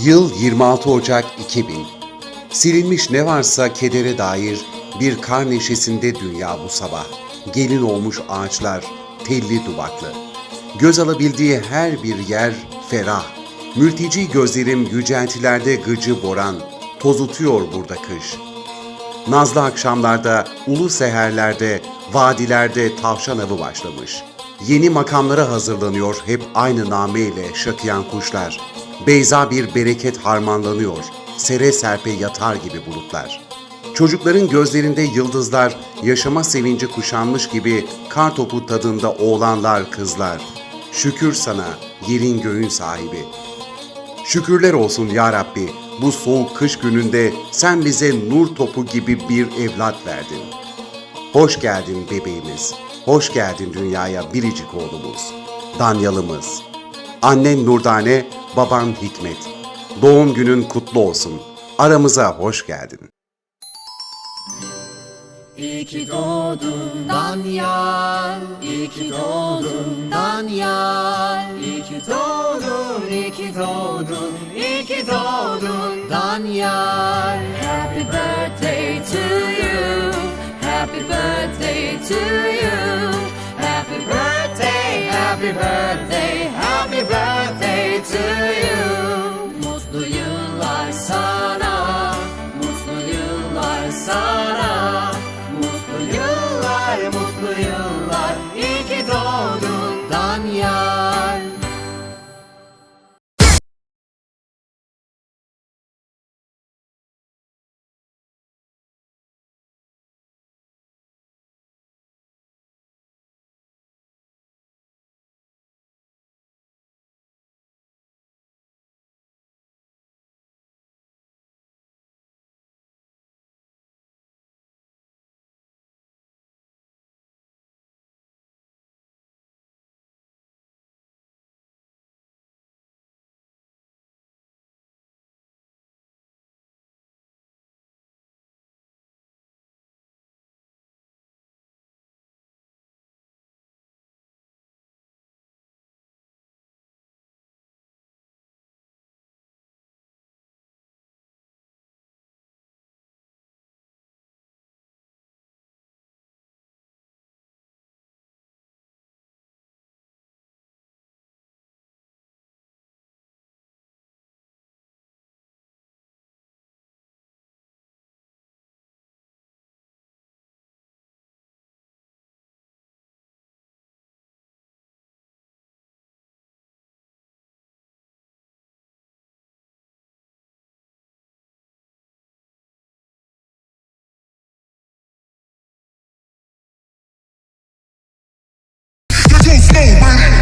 Yıl 26 Ocak 2000. Silinmiş ne varsa kedere dair bir kar neşesinde dünya bu sabah. Gelin olmuş ağaçlar, telli duvaklı. Göz alabildiği her bir yer ferah. Mülteci gözlerim yüceltilerde gıcı boran, tozutuyor burada kış. Nazlı akşamlarda, ulu seherlerde, vadilerde tavşan avı başlamış. Yeni makamlara hazırlanıyor hep aynı nameyle şakıyan kuşlar. Beyza bir bereket harmanlanıyor, sere serpe yatar gibi bulutlar. Çocukların gözlerinde yıldızlar, yaşama sevinci kuşanmış gibi kar topu tadında oğlanlar, kızlar. Şükür sana, yerin göğün sahibi. Şükürler olsun ya Rabbi, bu soğuk kış gününde sen bize nur topu gibi bir evlat verdin. Hoş geldin bebeğimiz, hoş geldin dünyaya biricik oğlumuz, Danyalımız. Annen Nurdane, baban Hikmet. Doğum günün kutlu olsun, aramıza hoş geldin. İyi ki doğdun Danyal, iyi ki doğdun Danyal, iyi ki doğdun, iyi ki doğdun, iyi ki doğdun Danyal. Happy birthday to you, happy birthday to you, happy birthday, happy birthday, happy birthday to you. Mutlu yıllar sana, mutlu yıllar sana. Mutlu yıllar, iyi ki doğdun Danyal. You can't stay, man.